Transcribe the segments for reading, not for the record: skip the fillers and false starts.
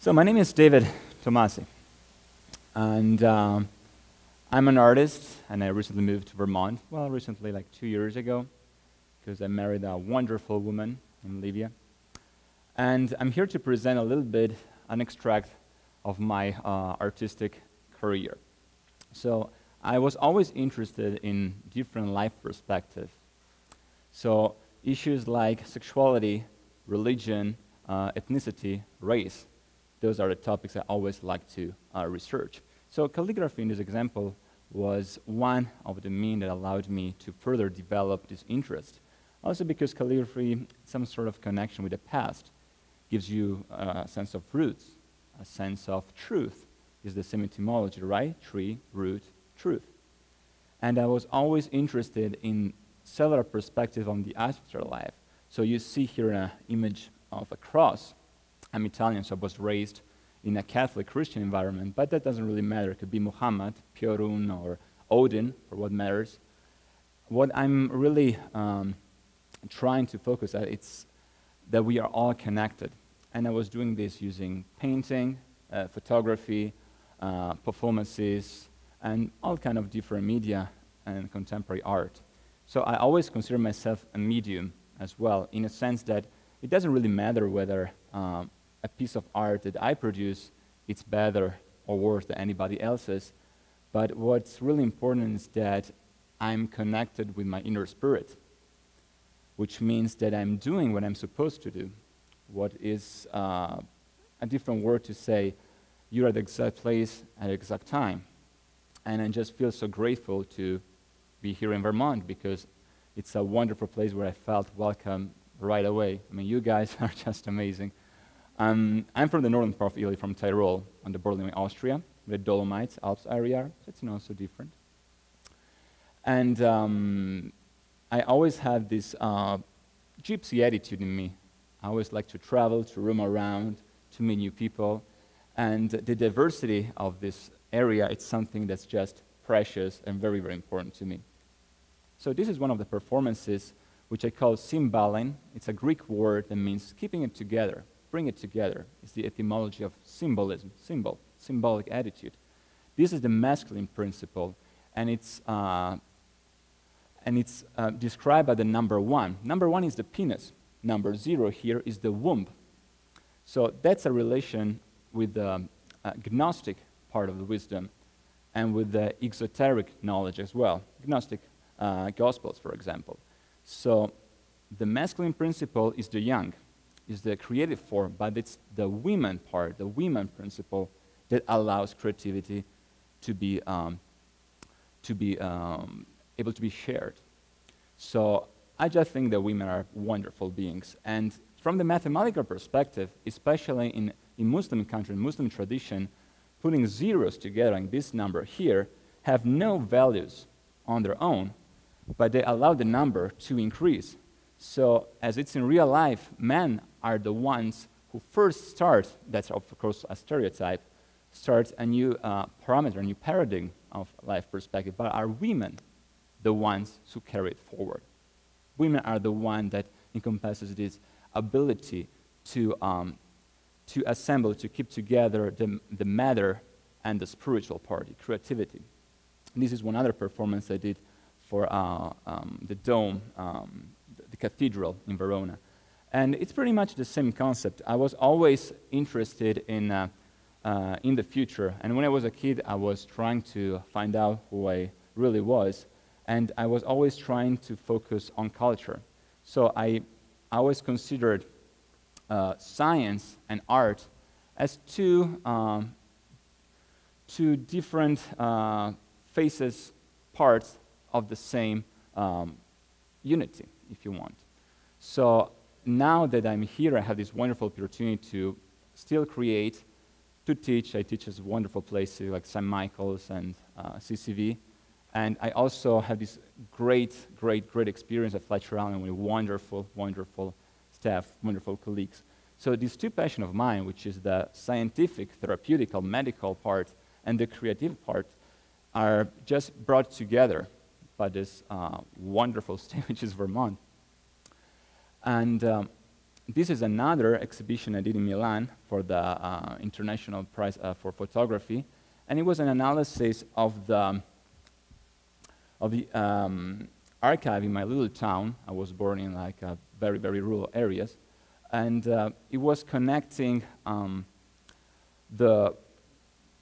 So my name is David Tomasi, and I'm an artist, and I recently moved to Vermont. Well, recently, like 2 years ago, because I married a wonderful woman in Libya. And I'm here to present a little bit, an extract of my artistic career. So I was always interested in different life perspectives. So issues like sexuality, religion, ethnicity, race, those are the topics I always like to research. So calligraphy in this example was one of the means that allowed me to further develop this interest. Also because calligraphy, some sort of connection with the past, gives you a sense of roots, a sense of truth. Is the same etymology, right? Tree, root, truth. And I was always interested in cellular perspective on the afterlife. So you see here an image of a cross. I'm Italian, so I was raised in a Catholic Christian environment, but that doesn't really matter. It could be Muhammad, Piorun, or Odin, for what matters. What I'm really trying to focus at is that we are all connected. And I was doing this using painting, photography, performances, and all kind of different media and contemporary art. So I always consider myself a medium as well, in a sense that it doesn't really matter whether a piece of art that I produce it's better or worse than anybody else's, but what's really important is that I'm connected with my inner spirit, which means that I'm doing what I'm supposed to do. What is a different word to say, you're at the exact place at the exact time. And I just feel so grateful to be here in Vermont because it's a wonderful place where I felt welcome right away. I mean, you guys are just amazing. I'm from the northern part of Italy, from Tyrol, on the border with Austria, the Dolomites, Alps area, so it's not so different. And I always had this gypsy attitude in me. I always like to travel, to roam around, to meet new people. And the diversity of this area, it's something that's just precious and very, very important to me. So this is one of the performances which I call cymballing. It's a Greek word that means keeping it together, bring it together. It's the etymology of symbolism, symbolic attitude. This is the masculine principle, and it's described by the number 1. Number 1 is the penis. Number 0 here is the womb. So that's a relation with the Gnostic part of the wisdom and with the exoteric knowledge as well, Gnostic Gospels, for example. So the masculine principle is the yang, is the creative form, but it's the women part, the women principle, that allows creativity to be able to be shared. So I just think that women are wonderful beings. And from the mathematical perspective, especially in Muslim country, Muslim tradition, putting zeros together, and this number here, have no values on their own, but they allow the number to increase. So as it's in real life, men are the ones who first start, that's of course a stereotype, start a new parameter, a new paradigm of life perspective, but are women the ones who carry it forward. Women are the one that encompasses this ability to assemble, to keep together the matter and the spiritual part, the creativity. And this is one other performance I did for the dome, the cathedral in Verona. And it's pretty much the same concept. I was always interested in the future. And when I was a kid, I was trying to find out who I really was. And I was always trying to focus on culture. So I always considered science and art as two different faces, parts of the same unity, if you want. So now that I'm here, I have this wonderful opportunity to still create, to teach. I teach at wonderful places like St. Michael's and CCV. And I also have this great experience at Fletcher Allen with wonderful staff, wonderful colleagues. So these two passions of mine, which is the scientific, therapeutical, medical part, and the creative part, are just brought together by this wonderful state, which is Vermont. And this is another exhibition I did in Milan for the International Prize for Photography, and it was an analysis of the archive in my little town. I was born in like very, very rural areas, and it was connecting the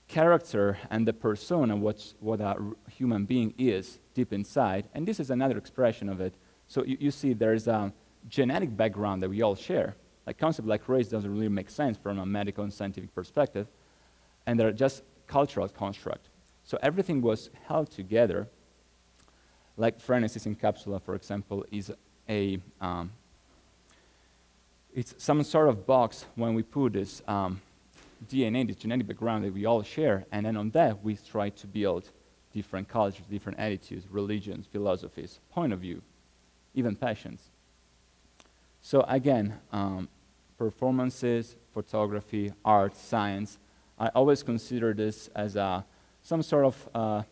character and the persona, what a human being is deep inside, and this is another expression of it. So you see there's a genetic background that we all share. Like concept like race doesn't really make sense from a medical and scientific perspective, and they're just cultural construct. So everything was held together. Like phrenesis in capsula, for example, is a it's some sort of box when we put this DNA, this genetic background that we all share, and then on that we try to build different cultures, different attitudes, religions, philosophies, point of view, even passions. So again, performances, photography, art, science, I always consider this as some sort of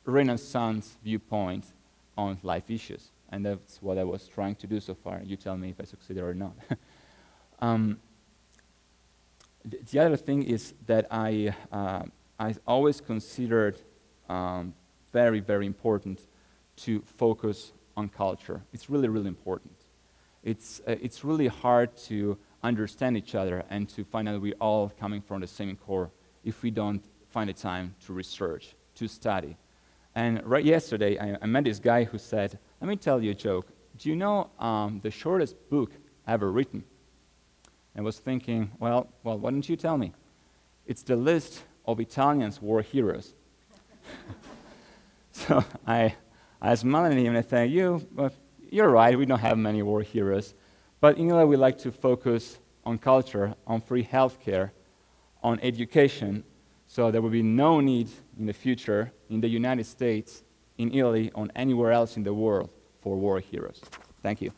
Renaissance viewpoint on life issues, and that's what I was trying to do so far. You tell me if I succeeded or not. The other thing is that I always considered very, very important to focus on culture. It's really, really important. It's really hard to understand each other and to find out we're all coming from the same core if we don't find the time to research, to study. And right yesterday, I met this guy who said, let me tell you a joke. Do you know the shortest book ever written? I was thinking, well, why don't you tell me? It's the list of Italians' war heroes. So I smiled at him and I said, you're right, we don't have many war heroes. But in Italy, we like to focus on culture, on free healthcare, on education, so there will be no need in the future in the United States, in Italy, or anywhere else in the world for war heroes. Thank you.